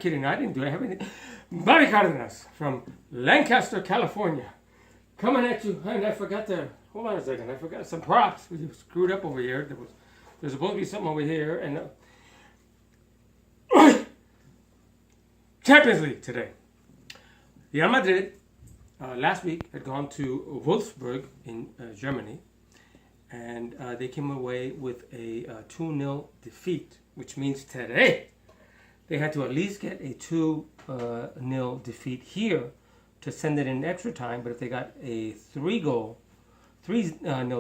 kidding. I didn't do it. I have anything. Bobby Cardenas from Lancaster, California. Coming at you. And I forgot to... Hold on a second. I forgot some props. We screwed up over here. There's supposed to be something over here. And Champions League today. Real Madrid last week had gone to Wolfsburg in Germany. And they came away with a 2-0 defeat, which means today they had to at least get a 2-0 defeat here to send it in extra time. But if they got a 3-0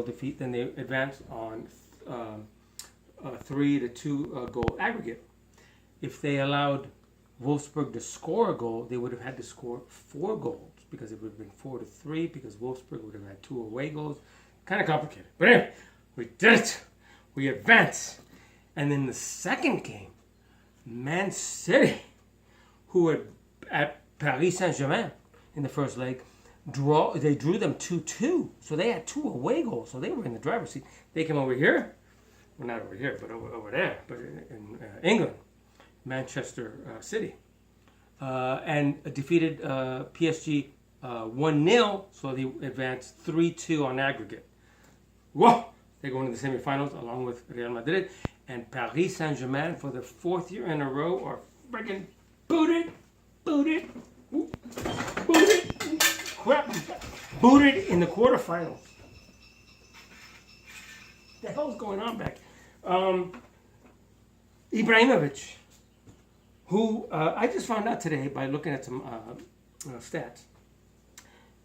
defeat, then they advanced on 3-2 goal aggregate. If they allowed Wolfsburg to score a goal, they would have had to score 4 goals because it would have been 4-3 because Wolfsburg would have had 2 away goals. Kind of complicated. But anyway, we did it. We advanced. And then the second game, Man City, who were at Paris Saint-Germain in the first leg, they drew them 2-2. So they had 2 away goals. So they were in the driver's seat. They came over here. Well, not over here, but over there. But in England, Manchester City. And defeated PSG 1-0. So they advanced 3-2 on aggregate. Whoa! They go into the semifinals along with Real Madrid. And Paris Saint-Germain, for the 4th year in a row, are friggin' booted, booted in the quarterfinals. What the hell's going on back? Ibrahimovic, who I just found out today by looking at some stats.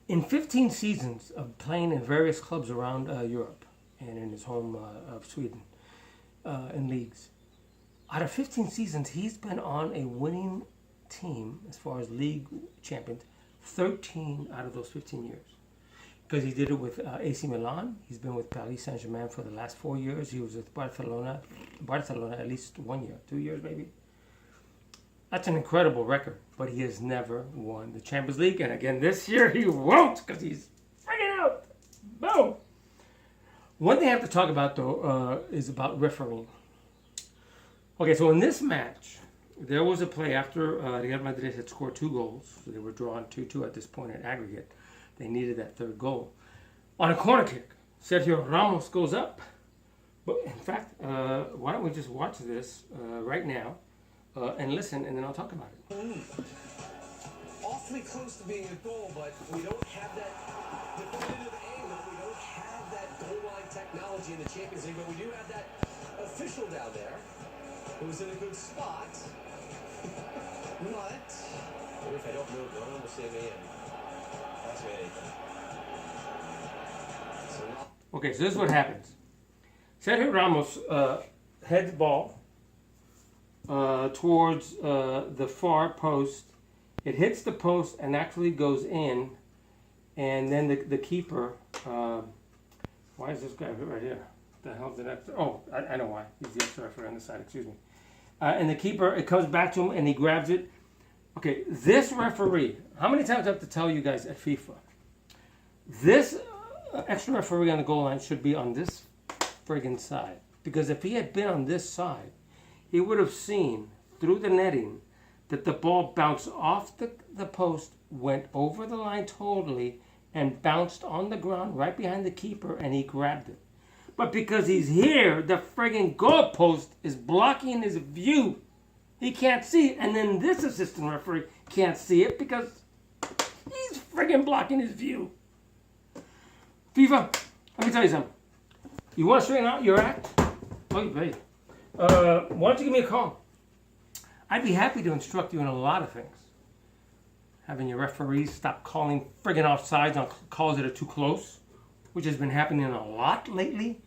In 15 seasons of playing in various clubs around Europe and in his home of Sweden in leagues, out of 15 seasons, he's been on a winning team as far as league champions 13 out of those 15 years. Because he did it with AC Milan. He's been with Paris Saint-Germain for the last 4 years. He was with Barcelona at least 1 year, 2 years maybe. That's an incredible record, but he has never won the Champions League. And again, this year he won't because he's freaking out. Boom. One thing I have to talk about, though, is about refereeing. Okay, so in this match, there was a play after Real Madrid had scored 2 goals. So they were drawn 2-2 at this point in aggregate. They needed that 3rd goal. On a corner kick, Sergio Ramos goes up. But in fact, why don't we just watch this right now? And listen, and then I'll talk about it. Awfully close to being a goal, but we don't have that definitive angle. We don't have that goal line technology in the Champions League, but we do have that official down there who's in a good spot. But what if I don't move? No one will see me and ask me anything. Okay, so this is what happens. Sergio Ramos heads ball towards the far post. It hits the post and actually goes in. And then the keeper, why is this guy right here? What the hell did that? Oh, I know why. He's the extra referee on the side, excuse me. And the keeper, it comes back to him and he grabs it. Okay, this referee, how many times do I have to tell you guys at FIFA? This extra referee on the goal line should be on this friggin' side. Because if he had been on this side, he would have seen through the netting that the ball bounced off the post, went over the line totally, and bounced on the ground right behind the keeper, and he grabbed it. But because he's here, the friggin' goalpost is blocking his view. He can't see it, and then this assistant referee can't see it because he's friggin' blocking his view. FIFA, let me tell you something. You want to straighten out your act? Oh, you pay. Why don't you give me a call? I'd be happy to instruct you in a lot of things. Having your referees stop calling friggin' offsides on calls that are too close, which has been happening a lot lately.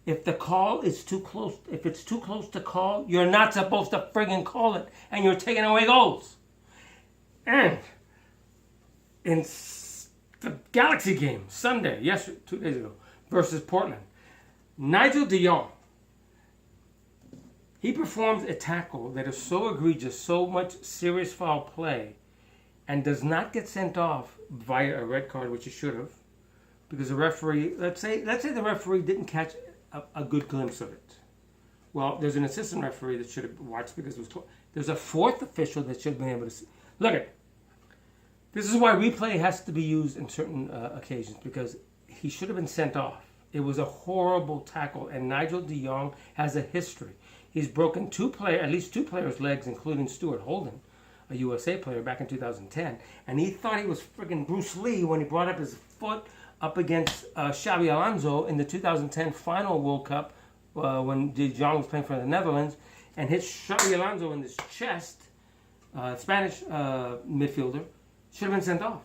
If the call is too close, if it's too close to call, you're not supposed to friggin' call it, and you're taking away goals. And in the Galaxy game, Sunday, 2 days ago, versus Portland, Nigel de Jong, he performs a tackle that is so egregious, so much serious foul play, and does not get sent off via a red card, which he should have, because the referee, let's say the referee didn't catch a good glimpse of it. Well, there's an assistant referee that should have watched because There's a fourth official that should have been able to see. Look at. This is why replay has to be used in certain occasions, because he should have been sent off. It was a horrible tackle, and Nigel de Jong has a history. He's broken at least two players' legs, including Stuart Holden, a USA player back in 2010, and he thought he was friggin' Bruce Lee when he brought up his foot up against Xabi Alonso in the 2010 final World Cup when de Jong was playing for the Netherlands, and hit Xabi Alonso in his chest, Spanish midfielder. Should have been sent off.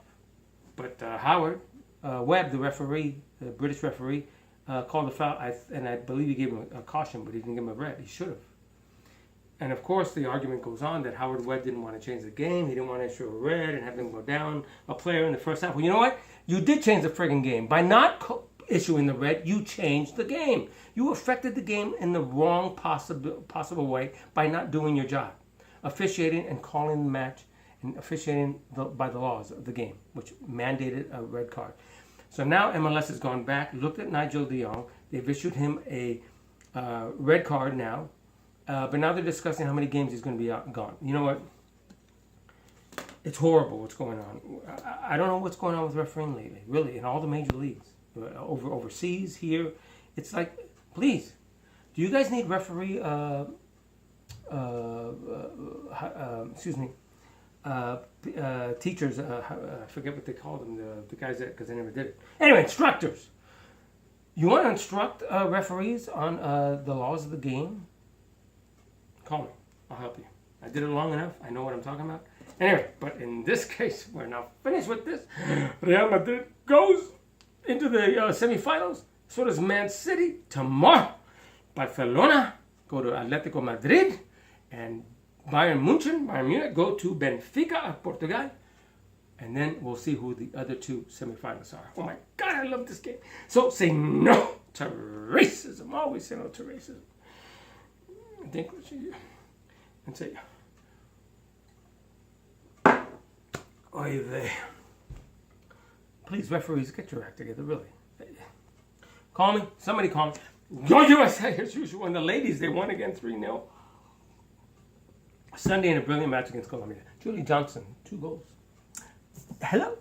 But Howard Webb, the referee, the British referee, called a foul, and I believe he gave him a caution, but he didn't give him a red. He should have. And of course, the argument goes on that Howard Webb didn't want to change the game. He didn't want to show a red and have them go down a player in the first half. Well, you know what? You did change the friggin' game. By not issuing the red, you changed the game. You affected the game in the wrong possible way by not doing your job. Officiating and calling the match and officiating by the laws of the game, which mandated a red card. So now MLS has gone back, looked at Nigel de Jong. They've issued him a red card now. But now they're discussing how many games he's going to be gone. You know what? It's horrible what's going on. I don't know what's going on with refereeing lately, really, in all the major leagues. Overseas, here. It's like, please, do you guys need referee, teachers, I forget what they call them, the guys that, because I never did it. Anyway, instructors. You want to instruct referees on the laws of the game? Call me. I'll help you. I did it long enough. I know what I'm talking about. Anyway, but in this case, we're now finished with this. Real Madrid goes into the semifinals. So does Man City tomorrow. Barcelona go to Atletico Madrid. And Bayern Munich go to Benfica of Portugal. And then we'll see who the other two semifinalists are. Oh my God, I love this game. So say no to racism. Always say no to racism. I think and say, oy vey. Please, referees, get your act together, really. Call me. Somebody call me. Go USA as usual. And the ladies, they won again 3-0. Sunday in a brilliant match against Colombia. Julie Johnson, 2 goals. Hello.